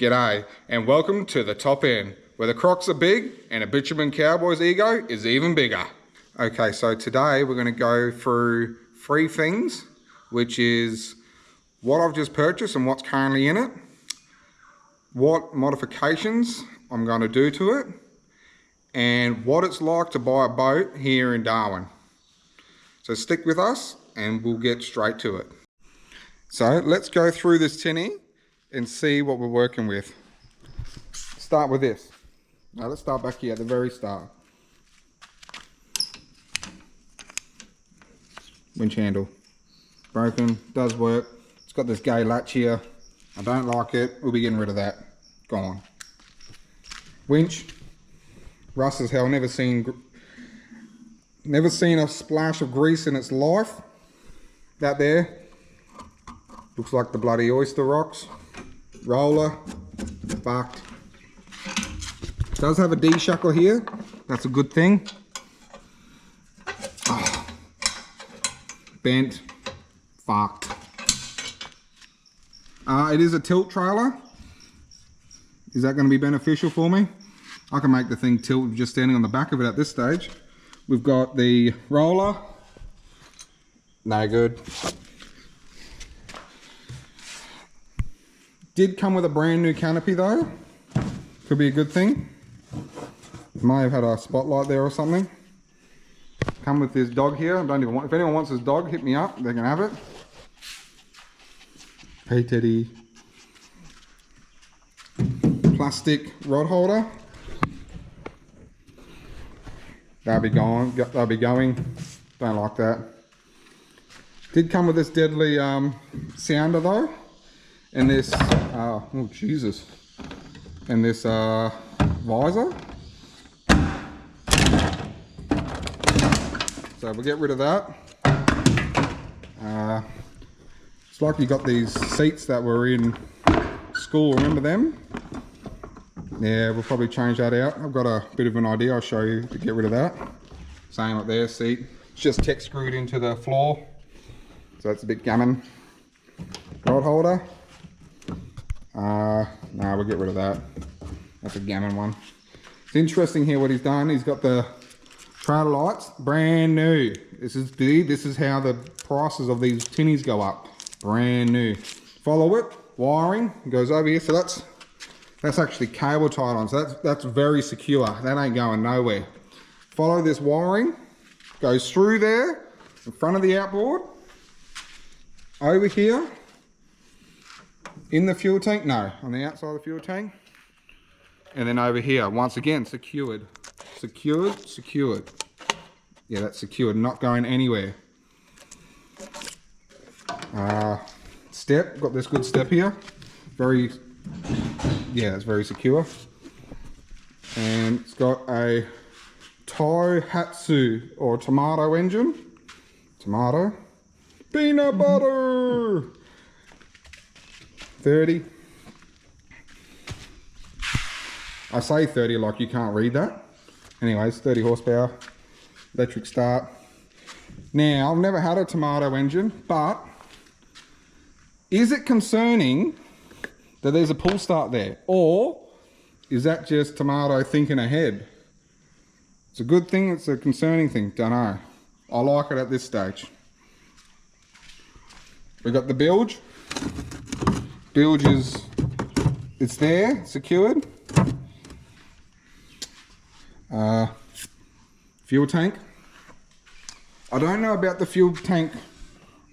G'day and welcome to the top end, where the Crocs are big and a bitumen cowboy's ego is even bigger. Okay, so today we're going to go through three things, which is what I've just purchased and what's currently in it, what modifications I'm going to do to it, and what it's like to buy a boat here in Darwin. So stick with us and we'll get straight to it. So let's go through this tinny and see what we're working with. Start with this. Now let's start back here at the very start. Winch handle. Broken, does work. It's got this gay latch here. I don't like it. We'll be getting rid of that. Gone. Winch. Rust as hell. Never seen a splash of grease in its life. That there. Looks like the bloody oyster rocks. Roller. Fucked. Does have a D-shuckle here. That's a good thing. Oh. Bent. Fucked. It is a tilt trailer. Is that going to be beneficial for me? I can make the thing tilt just standing on the back of it at this stage. We've got the roller. No good. Did come with a brand new canopy though. Could be a good thing. May have had a spotlight there or something. Come with this dog here. I don't even want. If anyone wants this dog, hit me up. They can have it. Hey Teddy. Plastic rod holder. That'll be gone. That'll be going. Don't like that. Did come with this deadly sounder though, and this. Oh Jesus. And this visor. So we'll get rid of that. It's like you got these seats that were in school, remember them? Yeah, we'll probably change that out. I've got a bit of an idea I'll show you to get rid of that. Same up there, seat. It's just tech screwed into the floor. So that's a bit gammon. Rod holder. No, we'll get rid of that. That's a gammon one. It's interesting here what he's done. He's got the trailer lights, brand new. This is how the prices of these tinnies go up. Brand new. Follow it, wiring, goes over here. So that's actually cable tied on. So that's very secure. That ain't going nowhere. Follow this wiring, goes through there, in front of the outboard, over here, in the fuel tank, no, on the outside of the fuel tank, and then over here, once again, secured. Secured. Yeah, that's secured, not going anywhere. Step, got this good step here. Yeah, it's very secure. And it's got a Tohatsu or tomato engine. Tomato. Peanut butter! 30. I say 30 like you can't read that. Anyways, 30 horsepower, electric start. Now, I've never had a tomato engine, but is it concerning that there's a pull start there? Or is that just tomato thinking ahead? It's a good thing, it's a concerning thing, don't know. I like it at this stage. We've got the bilge. Bilge it's there, secured. Fuel tank. I don't know about the fuel tank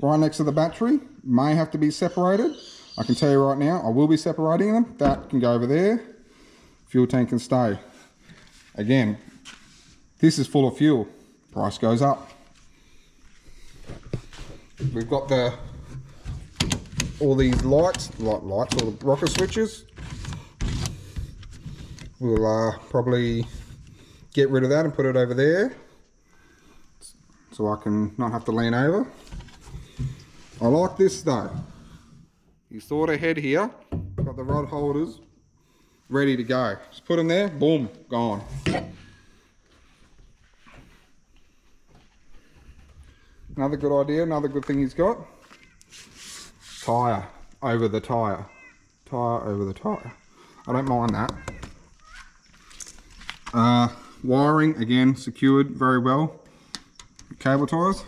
right next to the battery. May have to be separated. I can tell you right now, I will be separating them. That can go over there. Fuel tank can stay. Again, this is full of fuel. Price goes up. We've got all these lights, all the rocker switches. We'll probably get rid of that and put it over there so I can not have to lean over. I like this though. You sort of head here, got the rod holders ready to go. Just put them there, boom, gone. Another good idea, another good thing he's got. Tyre over the tyre. Tyre over the tyre. I don't mind that. Wiring, again, secured very well. Cable ties.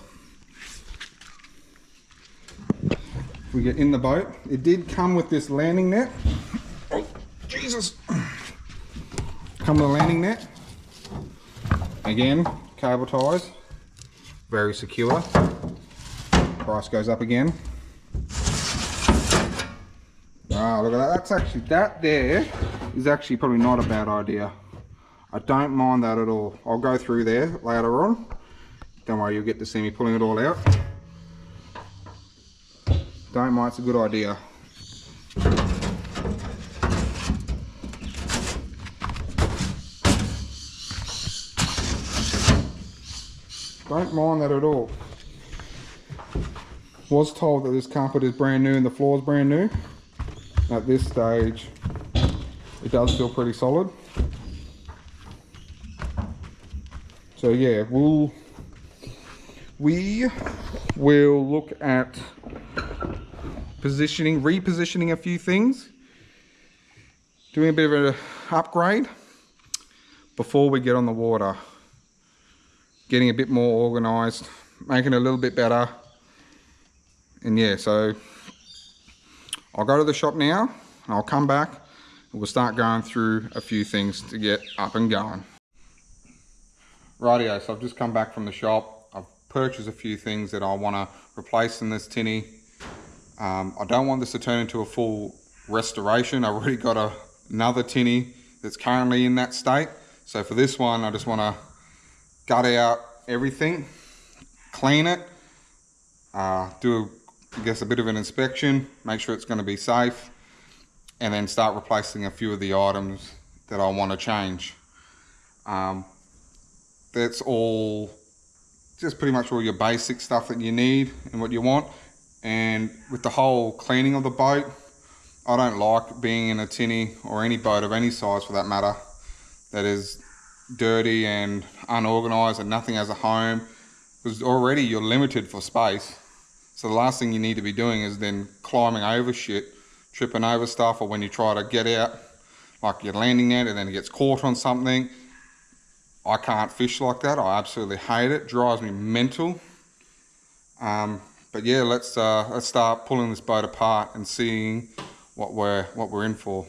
We get in the boat. It did come with this landing net. Oh, Jesus. Come with a landing net. Again, cable ties. Very secure. Price goes up again. Ah, look at that. That's actually, that there is actually probably not a bad idea. I don't mind that at all. I'll go through there later on. Don't worry, you'll get to see me pulling it all out. Don't mind, it's a good idea. Don't mind that at all. Was told that this carpet is brand new and the floor is brand new. At this stage, it does feel pretty solid. So yeah, we will look at repositioning a few things, doing a bit of an upgrade before we get on the water, getting a bit more organized, making it a little bit better. And yeah, so I'll go to the shop now and I'll come back and we'll start going through a few things to get up and going. Rightio, so I've just come back from the shop. I've purchased a few things that I want to replace in this tinny. I don't want this to turn into a full restoration. I've already got another tinny that's currently in that state. So for this one, I just want to gut out everything, clean it, do I guess a bit of an inspection, make sure it's going to be safe, and then start replacing a few of the items that I want to change. That's all, just pretty much all your basic stuff that you need and what you want. And with the whole cleaning of the boat, I don't like being in a tinny, or any boat of any size for that matter, that is dirty and unorganized and nothing has a home, because already you're limited for space. So the last thing you need to be doing is then climbing over shit, tripping over stuff, or when you try to get out, like your landing net and then it gets caught on something. I can't fish like that. I absolutely hate it. Drives me mental. But yeah, let's start pulling this boat apart and seeing what we're in for.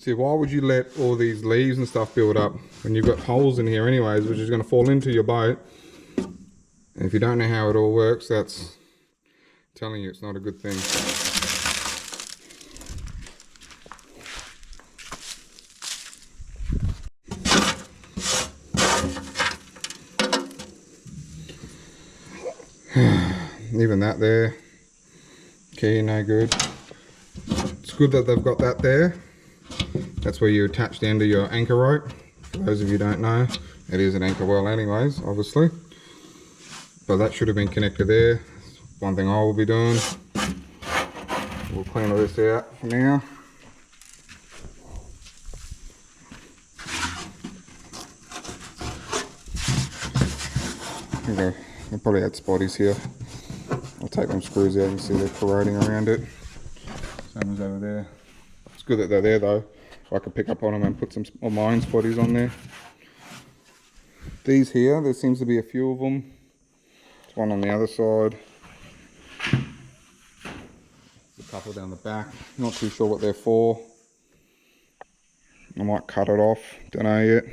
See, why would you let all these leaves and stuff build up when you've got holes in here anyways, which is going to fall into your boat? And if you don't know how it all works, that's telling you it's not a good thing. Even that there, key no good. It's good that they've got that there. That's where you attach the end of your anchor rope. For those of you who don't know, it is an anchor well anyways, obviously. But that should have been connected there. One thing I will be doing. We'll clean all this out for now. Okay, I'll probably add spotties here. I'll take them screws out and see they're corroding around it. Same as over there. It's good that they're there though. I can pick up on them and put some of my own spotties on there. These here, there seems to be a few of them. There's one on the other side. There's a couple down the back. Not too sure what they're for. I might cut it off. Don't know yet.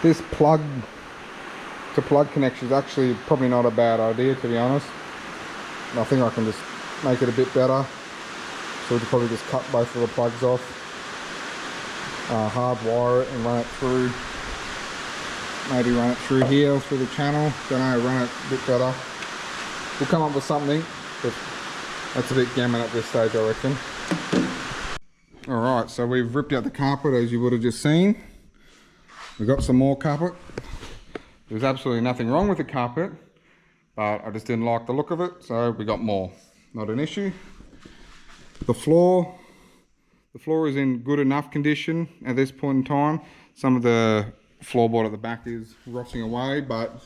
this plug to plug connection is actually probably not a bad idea, to be honest. I think I can just make it a bit better. So we'll probably just cut both of the plugs off, hardwire it and run it through. Maybe run it through here or through the channel. Don't know, run it a bit better. We'll come up with something, but that's a bit gammon at this stage, I reckon. Alright, so we've ripped out the carpet as you would have just seen. We've got some more carpet. There's absolutely nothing wrong with the carpet, but I just didn't like the look of it, so we got more. Not an issue. The floor is in good enough condition at this point in time. Some of the floorboard at the back is rotting away, but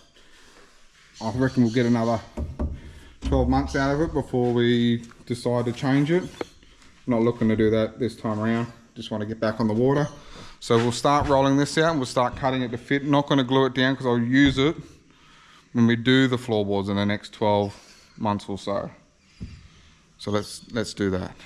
I reckon we'll get another 12 months out of it before we decide to change it. I'm not looking to do that this time around. Just want to get back on the water. So we'll start rolling this out and we'll start cutting it to fit. Not going to glue it down because I'll use it when we do the floorboards in the next 12 months or so. So let's do that.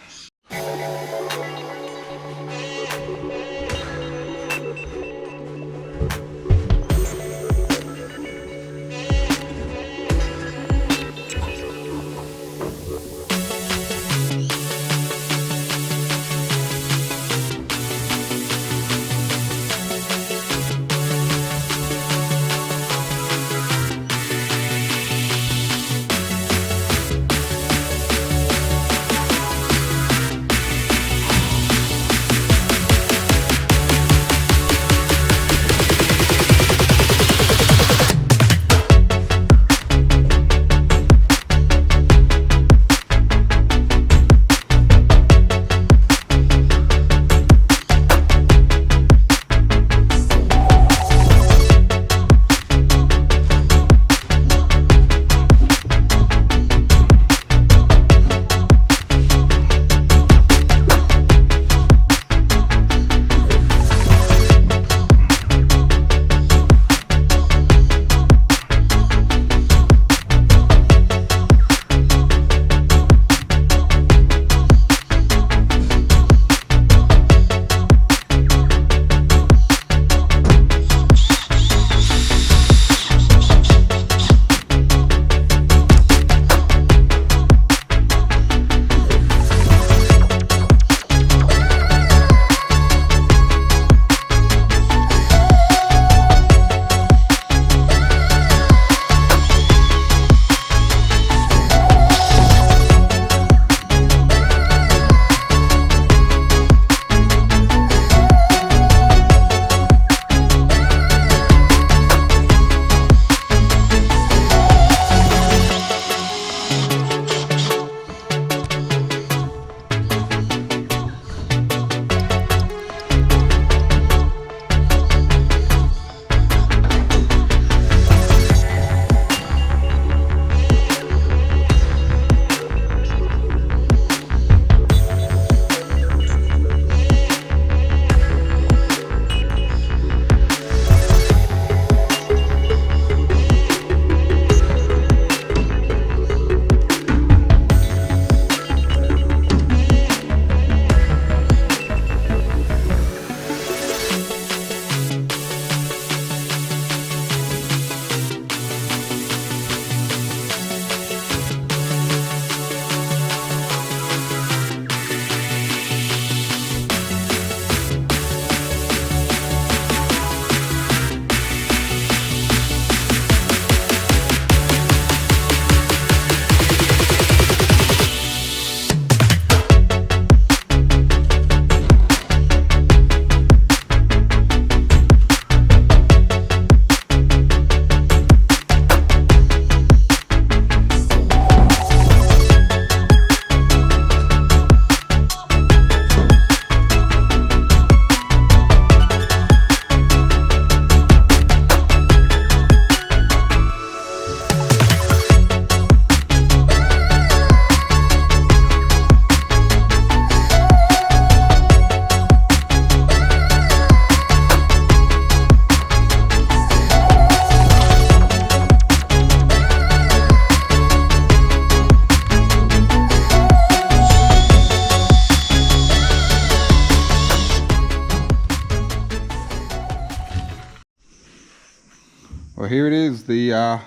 here it is, the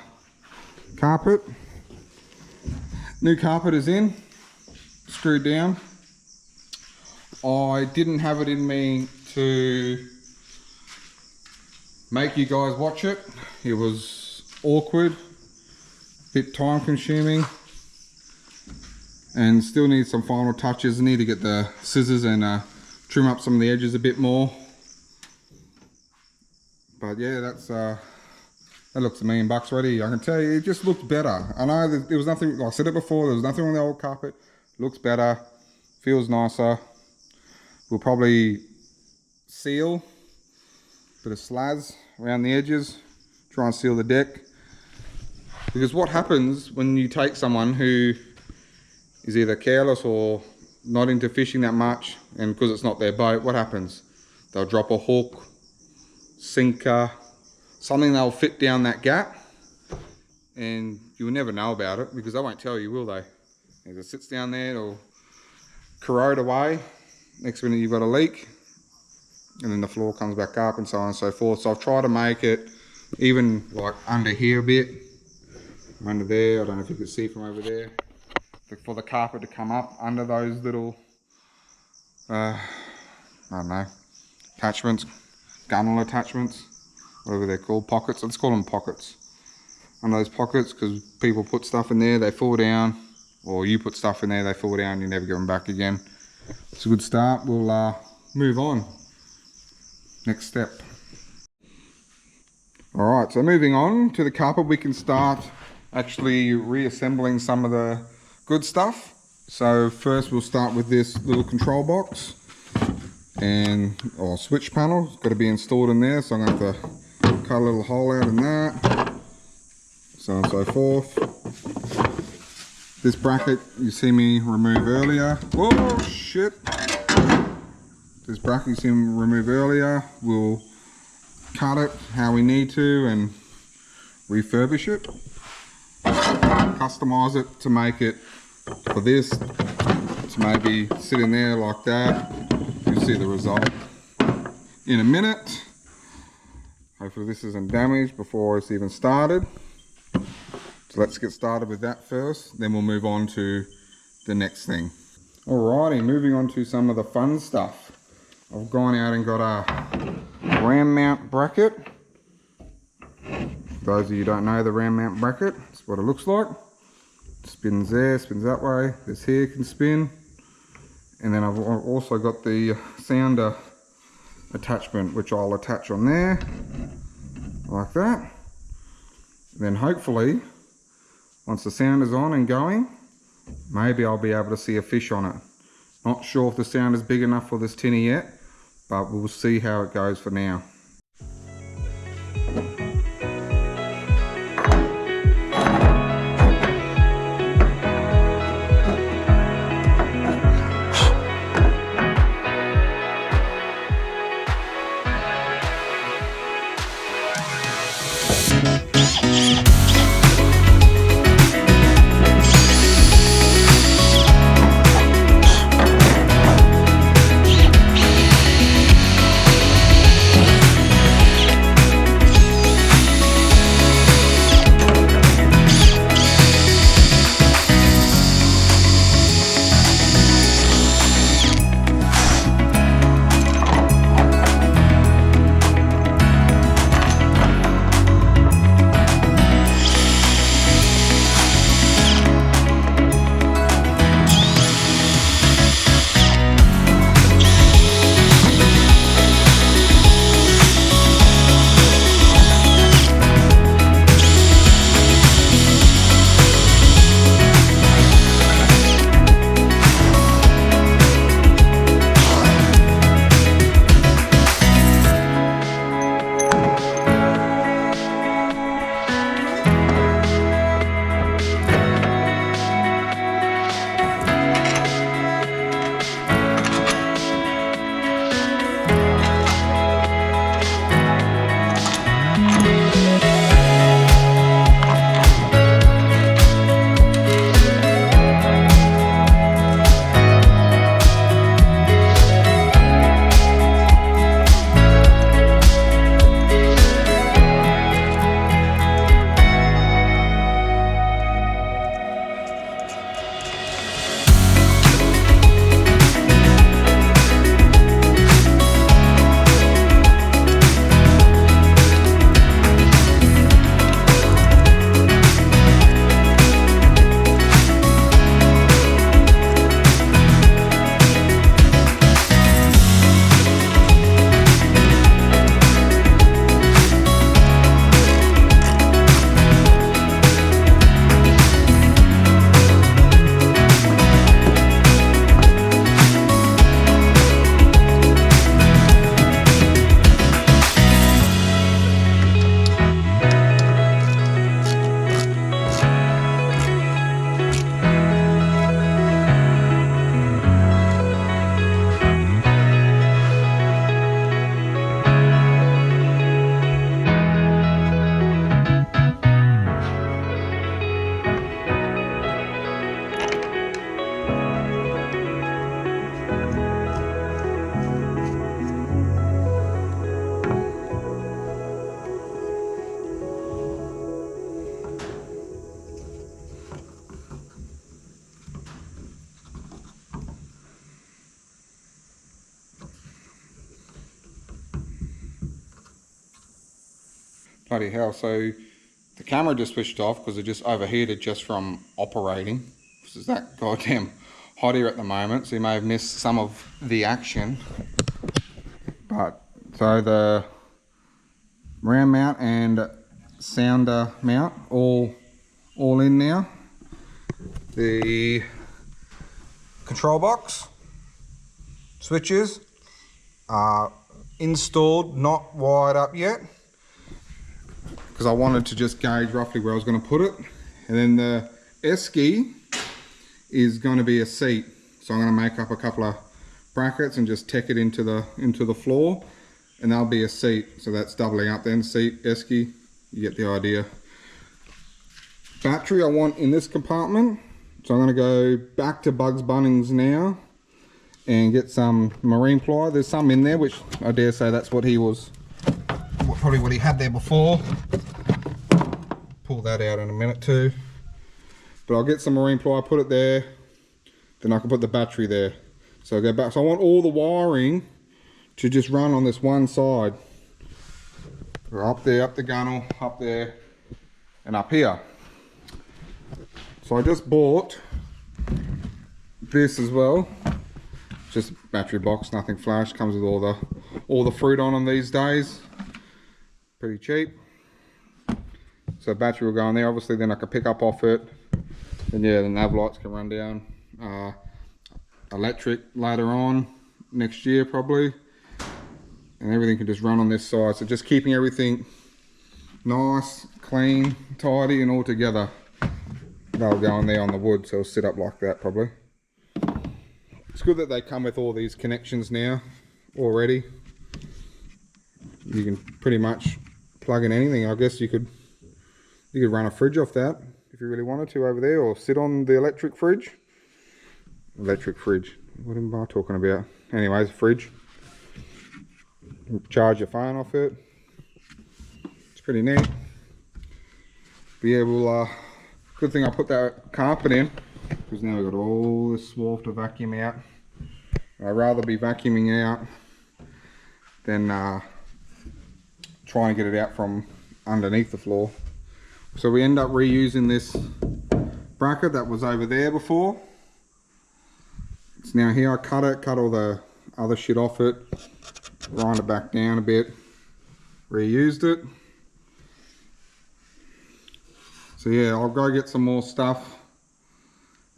carpet. New carpet is in, screwed down. I didn't have it in me to make you guys watch it. It was awkward, bit time consuming, and still need some final touches. I need to get the scissors and trim up some of the edges a bit more. But yeah, that's that looks $1 million already. I can tell you, it just looks better. I know that there was nothing, like I said it before, there was nothing on the old carpet. Looks better, feels nicer. We'll probably seal, bit of slaz around the edges, try and seal the deck. Because what happens when you take someone who is either careless or not into fishing that much, and because it's not their boat, what happens? They'll drop a hook, sinker, something they'll fit down that gap, and you'll never know about it because they won't tell you, will they? If it sits down there, it'll corrode away. Next minute you've got a leak, and then the floor comes back up and so on and so forth. So I've tried to make it even like under here a bit, under there. I don't know if you can see from over there, for the carpet to come up under those little, I don't know, attachments, gunnel attachments, whatever they're called, pockets. Let's call them pockets. Under those pockets, because people put stuff in there, they fall down, or you put stuff in there, they fall down, you never get them back again. It's a good start. We'll move on. Next step. Alright, so moving on to the carpet, we can start actually reassembling some of the good stuff. So first we'll start with this little control box and switch panel. It's got to be installed in there, so I'm going to have to cut a little hole out in that, so on and so forth. This bracket you see me remove earlier. Whoa, shit. This bracket you see me remove earlier. We'll cut it how we need to and refurbish it. Customize it to make it for this, to maybe sit in there like that. You'll see the result in a minute. Hopefully this isn't damaged before it's even started. So let's get started with that first, then we'll move on to the next thing. Alrighty, moving on to some of the fun stuff. I've gone out and got a ram mount bracket. For those of you who don't know the ram mount bracket, that's what it looks like. It spins there, spins that way. This here can spin. And then I've also got the sounder attachment, which I'll attach on there, like that. And then hopefully, once the sounder's on and going, maybe I'll be able to see a fish on it. Not sure if the sound is big enough for this tinny yet, but we'll see how it goes for now. Bloody hell, so the camera just switched off because it just overheated just from operating. This is that goddamn hot here at the moment, so you may have missed some of the action. But, so the RAM mount and sounder mount all in now. The control box switches are installed, not wired up yet, because I wanted to just gauge roughly where I was going to put it. And then the esky is going to be a seat, so I'm going to make up a couple of brackets and just tack it into the floor, and that'll be a seat. So that's doubling up then, seat, esky, you get the idea. Battery I want in this compartment, so I'm going to go back to Bugs Bunnings now and get some marine ply. There's some in there, which I dare say that's what he was, probably what he had there before. Pull that out in a minute too. But I'll get some marine ply, put it there, then I can put the battery there. So I'll go back. So I want all the wiring to just run on this one side. We're up there, up the gunnel, up there, and up here. So I just bought this as well. Just battery box, nothing flash. Comes with all the fruit on them these days. Pretty cheap. So battery will go in there. Obviously, then I can pick up off it. And yeah, the nav lights can run down. Electric later on next year probably. And everything can just run on this side. So just keeping everything nice, clean, tidy, and all together. They'll go in there on the wood, so it'll sit up like that probably. It's good that they come with all these connections now already. You can pretty much plug in anything. I guess you could run a fridge off that if you really wanted to over there, or sit on the electric fridge. Electric fridge, what am I talking about? Anyways, fridge. Charge your phone off it. It's pretty neat. But yeah, we'll good thing I put that carpet in, because now we've got all this swarf to vacuum out. I'd rather be vacuuming out than trying to get it out from underneath the floor. So we end up reusing this bracket that was over there before. It's now here. I cut all the other shit off it, grind it back down a bit, reused it. So yeah, I'll go get some more stuff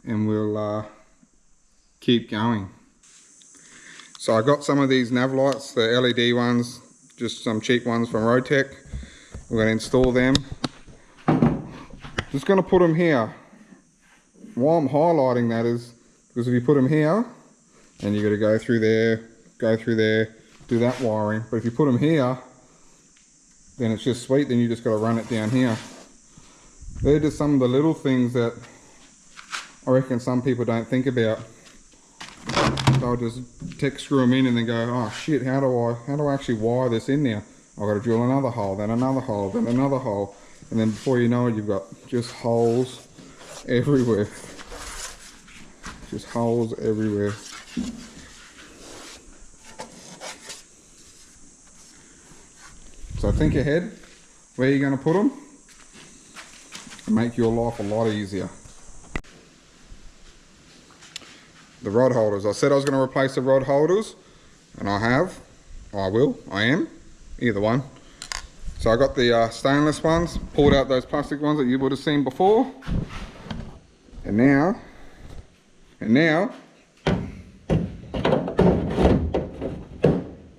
and we'll keep going. So I got some of these nav lights, the LED ones, just some cheap ones from Rotec. We're going to install them. Just going to put them here. Why I'm highlighting that is because if you put them here, then you got to go through there, do that wiring. But if you put them here, then it's just sweet. Then you just got to run it down here. They're just some of the little things that I reckon some people don't think about. So I'll just screw them in and then go, oh shit, how do I actually wire this in now? I've got to drill another hole, then another hole, then another hole. And then before you know it, you've got just holes everywhere. Just holes everywhere. So think ahead where you're going to put them and make your life a lot easier. The rod holders. I said I was going to replace the rod holders, and I have. I am. Either one. So I got the stainless ones, pulled out those plastic ones that you would have seen before. And now,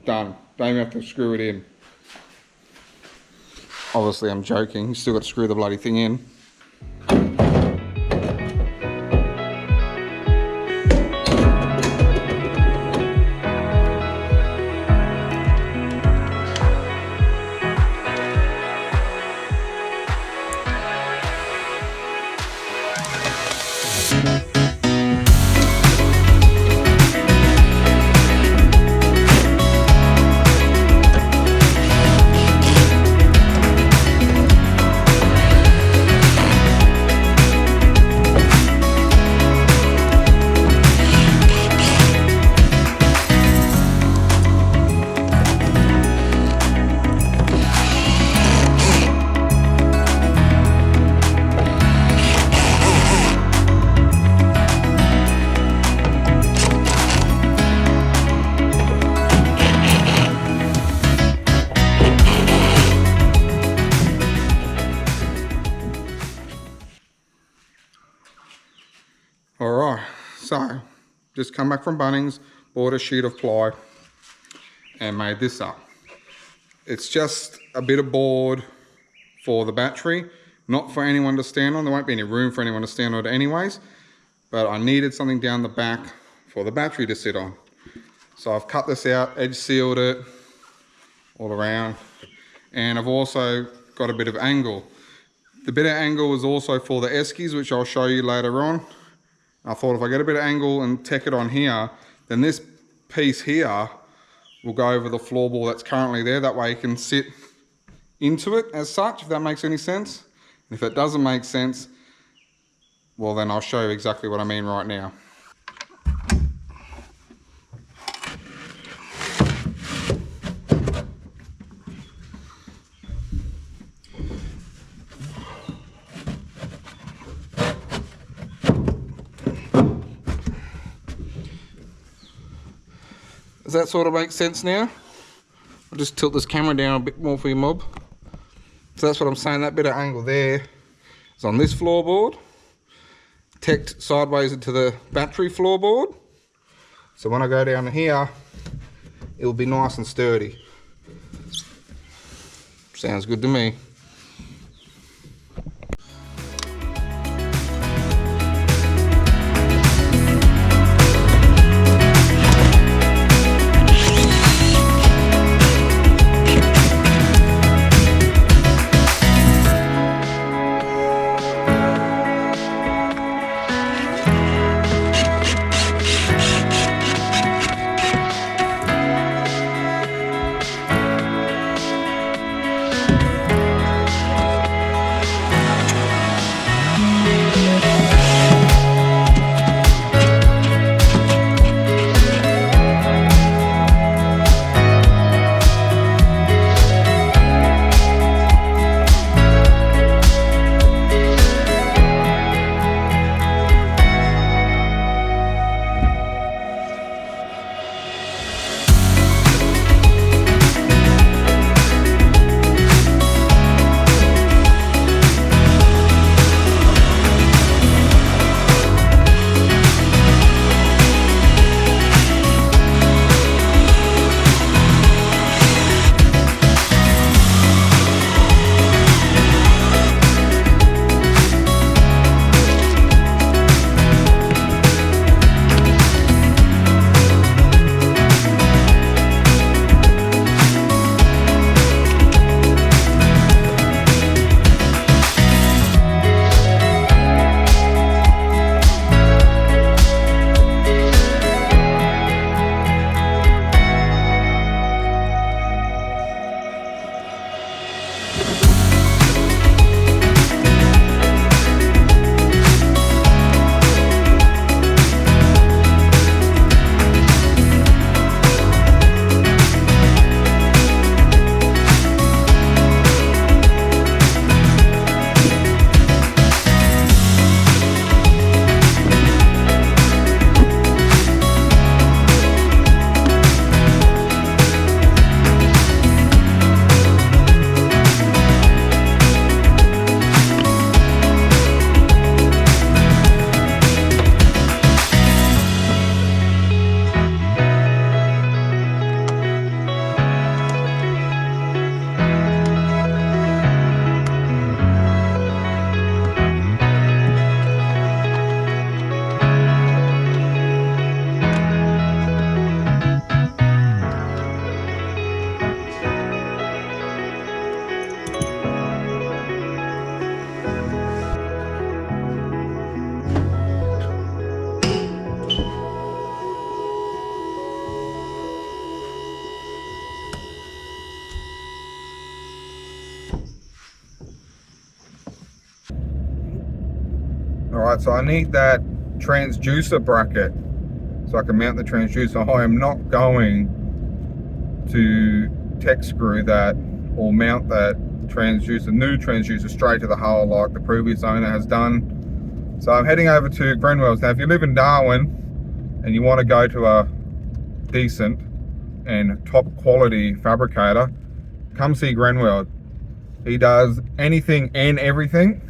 done. Don't even have to screw it in. Obviously I'm joking, you still got to screw the bloody thing in. So, just come back from Bunnings, bought a sheet of ply and made this up. It's just a bit of board for the battery, not for anyone to stand on. There won't be any room for anyone to stand on it anyways, but I needed something down the back for the battery to sit on. So I've cut this out, edge sealed it all around, and I've also got a bit of angle. The bit of angle is also for the eskies, which I'll show you later on. I thought if I get a bit of angle and tack it on here, then this piece here will go over the floorboard that's currently there. That way you can sit into it as such, if that makes any sense. And if it doesn't make sense, well then I'll show you exactly what I mean right now. Does that sort of make sense now? I'll just tilt this camera down a bit more for you, mob. So that's what I'm saying, that bit of angle there is on this floorboard, tacked sideways into the battery floorboard. So when I go down here, it'll be nice and sturdy. Sounds good to me. Alright, so I need that transducer bracket so I can mount the transducer. I am not going to tech screw that or mount that transducer, new transducer, straight to the hull like the previous owner has done. So I'm heading over to Grenwell's. Now if you live in Darwin and you want to go to a decent and top quality fabricator, come see Grenwell. He does anything and everything.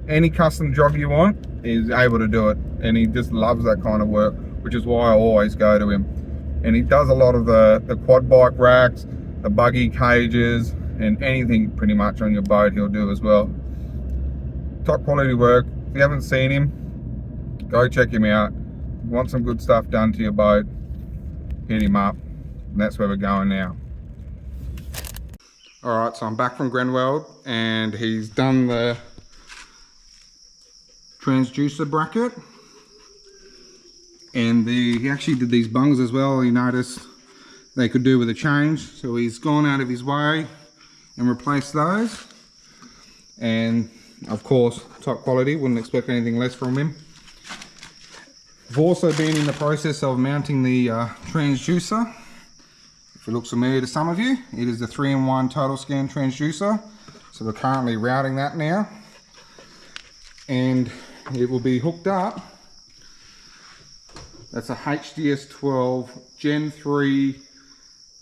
any custom job you want, he's able to do it, and he just loves that kind of work, which is why I always go to him. And he does a lot of the quad bike racks, the buggy cages, and anything pretty much on your boat he'll do as well. Top quality work. If you haven't seen him, go check him out. If you want some good stuff done to your boat, hit him up, and that's where we're going now. Alright, so I'm back from Grenweld, and he's done the transducer bracket, and he actually did these bungs as well. He noticed they could do with a change, so he's gone out of his way and replaced those. And of course, top quality, wouldn't expect anything less from him. I've also been in the process of mounting the transducer. If it looks familiar to some of you, it is the 3-in-1 total scan transducer. So we're currently routing that now, and it will be hooked up. That's a HDS 12 Gen 3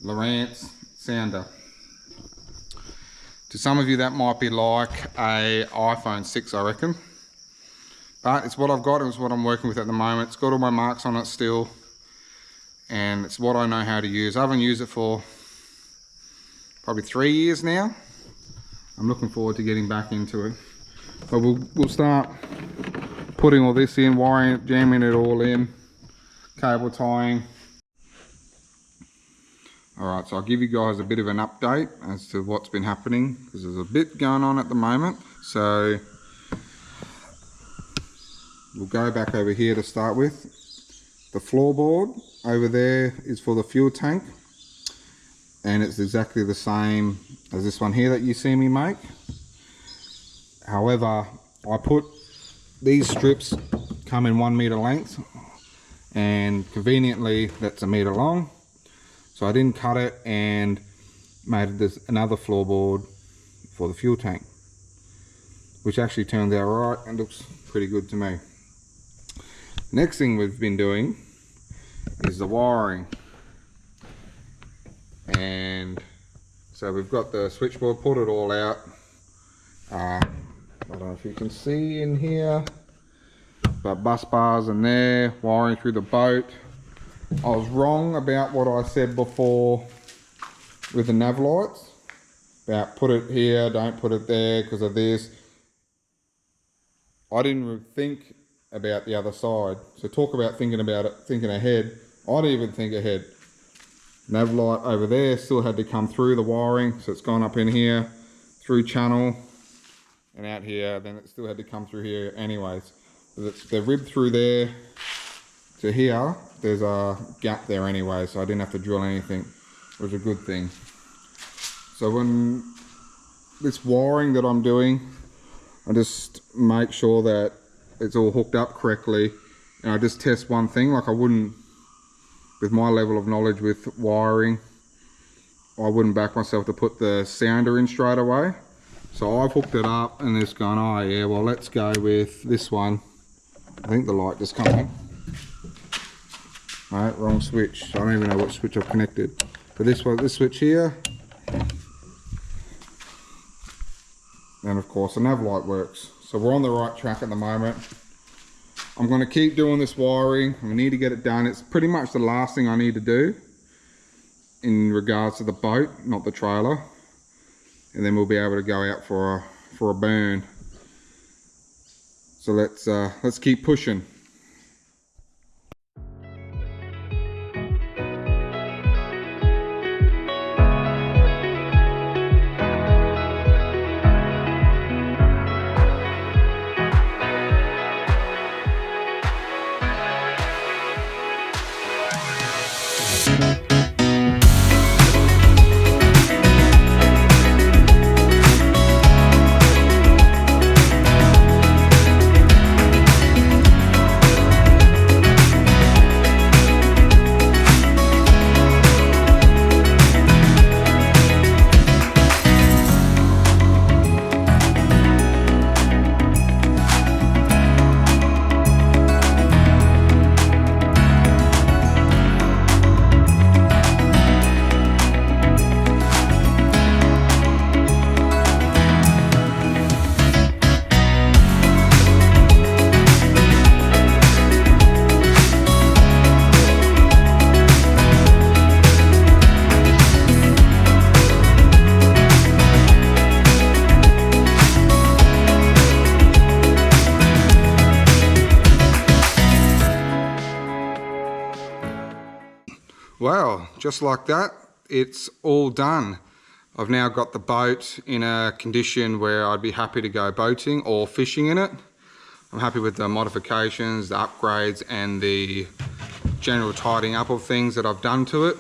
Lowrance sounder. To some of you that might be like a iPhone 6, I reckon. But it's what I've got, and it's what I'm working with at the moment. It's got all my marks on it still, and it's what I know how to use. I haven't used it for probably 3 years now. I'm looking forward to getting back into it. But we'll start putting all this in, wiring it, jamming it all in, cable tying. Alright, so I'll give you guys a bit of an update as to what's been happening, because there's a bit going on at the moment. So we'll go back over here to start with. The floorboard over there is for the fuel tank, and it's exactly the same as this one here that you see me make. However, I put these strips come in 1 meter length, and conveniently that's 1 meter long. So I didn't cut it and made this another floorboard for the fuel tank, which actually turned out right and looks pretty good to me. Next thing we've been doing is the wiring. And so we've got the switchboard, put it all out. I don't know if you can see in here, but bus bars in there, wiring through the boat. I was wrong about what I said before with the nav lights, about put it here, don't put it there because of this. I didn't think about the other side. So talk about thinking about it, thinking ahead. I didn't even think ahead. Nav light over there still had to come through the wiring, so it's gone up in here, through channel, and out here, then it still had to come through here anyways. They're ribbed through there to here. There's a gap there anyway, so I didn't have to drill anything. It was a good thing. So when this wiring that I'm doing, I just make sure that it's all hooked up correctly, and I just test one thing. Like I wouldn't, with my level of knowledge with wiring, I wouldn't back myself to put the sounder in straight away. So I've hooked it up and it's gone, oh yeah, well let's go with this one. I think the light just come on. Right, wrong switch. I don't even know what switch I've connected. But this one, this switch here. And of course the nav light works. So we're on the right track at the moment. I'm going to keep doing this wiring. I need to get it done. It's pretty much the last thing I need to do in regards to the boat, not the trailer. And then we'll be able to go out for a burn. So let's keep pushing. Well, just like that, it's all done. I've now got the boat in a condition where I'd be happy to go boating or fishing in it. I'm happy with the modifications, the upgrades, and the general tidying up of things that I've done to it.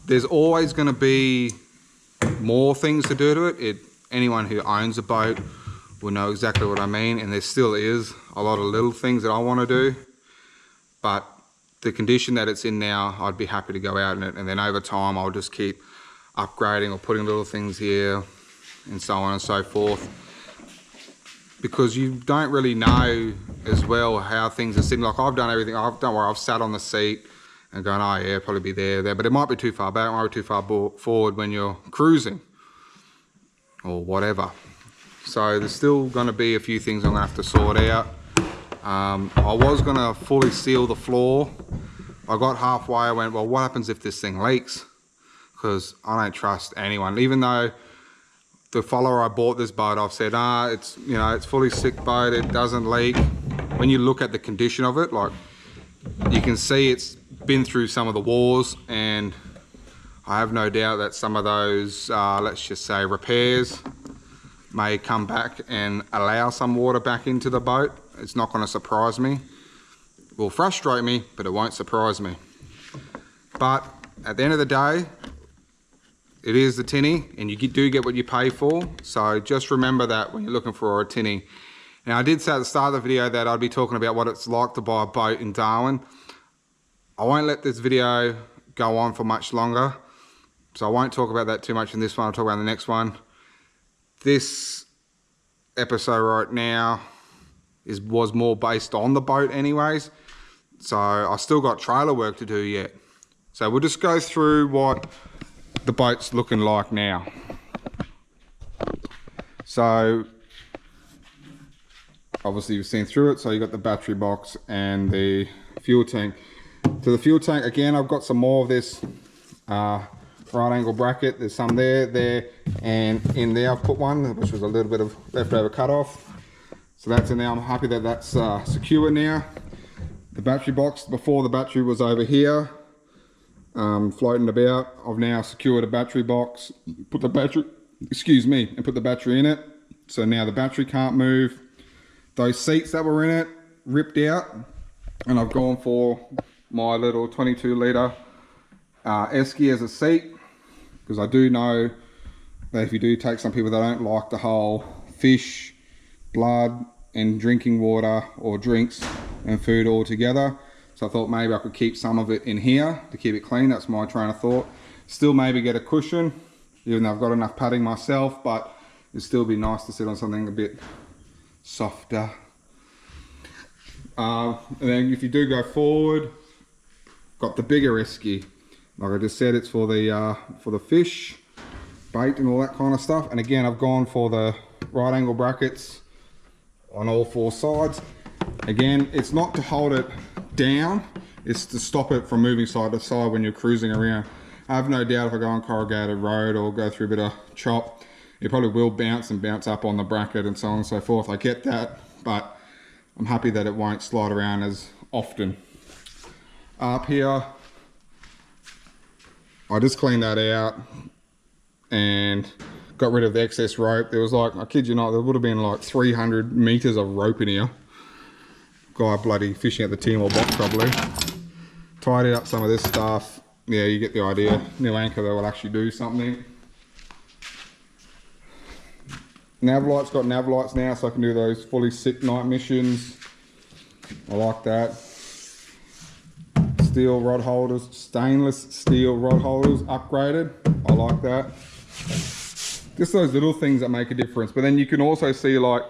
There's always going to be more things to do to it. Anyone who owns a boat will know exactly what I mean, and there still is a lot of little things that I want to do, but the condition that it's in now, I'd be happy to go out in it, and then over time I'll just keep upgrading or putting little things here and so on and so forth, because you don't really know as well how things are sitting. Like I've done everything. Don't worry, I've sat on the seat and going, oh yeah, probably be there, but it might be too far back, it might be too far forward when you're cruising or whatever. So there's still going to be a few things I'm going to have to sort out. I was going to fully seal the floor. I got halfway, I went, well, what happens if this thing leaks? Because I don't trust anyone. Even though the follower I bought this boat, I've said, it's, you know, it's fully sick boat, it doesn't leak. When you look at the condition of it, like, you can see it's been through some of the wars, and I have no doubt that some of those, let's just say, repairs may come back and allow some water back into the boat. It's not going to surprise me. It will frustrate me, but it won't surprise me. But at the end of the day, it is the tinny, and you do get what you pay for. So just remember that when you're looking for a tinny. Now, I did say at the start of the video that I'd be talking about what it's like to buy a boat in Darwin. I won't let this video go on for much longer, so I won't talk about that too much in this one. I'll talk about the next one. This episode right now was more based on the boat anyways, so I still got trailer work to do yet. So we'll just go through what the boat's looking like now. So obviously you've seen through it, so you got the battery box and the fuel tank. To the fuel tank, again, I've got some more of this right angle bracket. There's some there, and in there I've put one, which was a little bit of leftover cut off. So that's in there. I'm happy that that's secure now. The battery box, before the battery was over here, floating about. I've now secured a battery box, put the battery, and put the battery in it. So now the battery can't move. Those seats that were in it ripped out, and I've gone for my little 22 litre esky as a seat, because I do know that if you do take some people that don't like the whole fish, blood and drinking water or drinks and food all together, so I thought maybe I could keep some of it in here to keep it clean. That's my train of thought. Still maybe get a cushion, even though I've got enough padding myself, but it'd still be nice to sit on something a bit softer. And then if you do go forward, got the bigger esky. Like I just said, it's for the fish, bait and all that kind of stuff. And again, I've gone for the right angle brackets on all four sides. Again, it's not to hold it down, it's to stop it from moving side to side when you're cruising around. I have no doubt if I go on corrugated road or go through a bit of chop, it probably will bounce and bounce up on the bracket and so on and so forth. I get that, but I'm happy that it won't slide around as often. Up here, I just cleaned that out and got rid of the excess rope. There was like, I kid you not, there would have been like 300 meters of rope in here. Guy bloody fishing at the TINNY box probably. Tidied up some of this stuff. Yeah, you get the idea. New anchor that will actually do something. Nav lights, got nav lights now, so I can do those fully sick night missions. I like that. Steel rod holders, stainless steel rod holders, upgraded. I like that. Just those little things that make a difference. But then you can also see, like,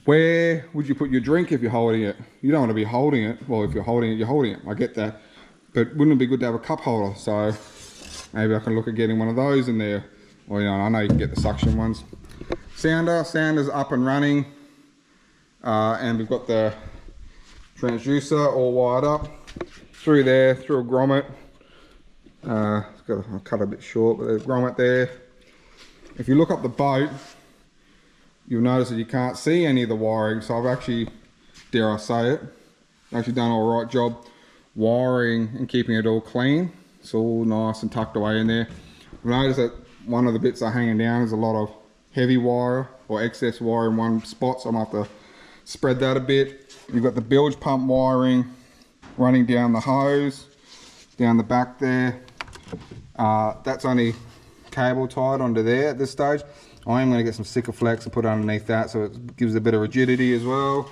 where would you put your drink if you're holding it? You don't want to be holding it. Well, if you're holding it, you're holding it. I get that. But wouldn't it be good to have a cup holder? So maybe I can look at getting one of those in there. Well, you know, I know you can get the suction ones. Sounder's up and running. And we've got the transducer all wired up. Through there, through a grommet. I'll cut a bit short, but there's a grommet there. If you look up the boat, you'll notice that you can't see any of the wiring. So I've actually, dare I say it, actually done an alright job wiring and keeping it all clean. It's all nice and tucked away in there. I've noticed that one of the bits are hanging down is a lot of heavy wire or excess wire in one spot, so I'm gonna have to spread that a bit. You've got the bilge pump wiring running down the hose, down the back there. That's only cable tied onto there at this stage. I am going to get some Sikaflex and put it underneath that so it gives a bit of rigidity as well.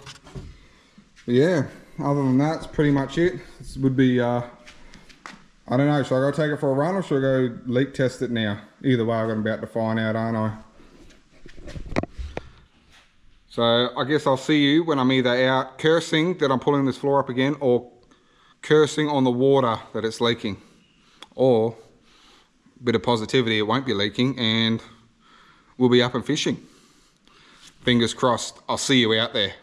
But yeah, other than that, it's pretty much it. This would be, I don't know, should I go take it for a run or should I go leak test it now? Either way, I'm about to find out, aren't I? So I guess I'll see you when I'm either out cursing that I'm pulling this floor up again, or cursing on the water that it's leaking, or a bit of positivity it won't be leaking and we'll be up and fishing. Fingers crossed. I'll see you out there.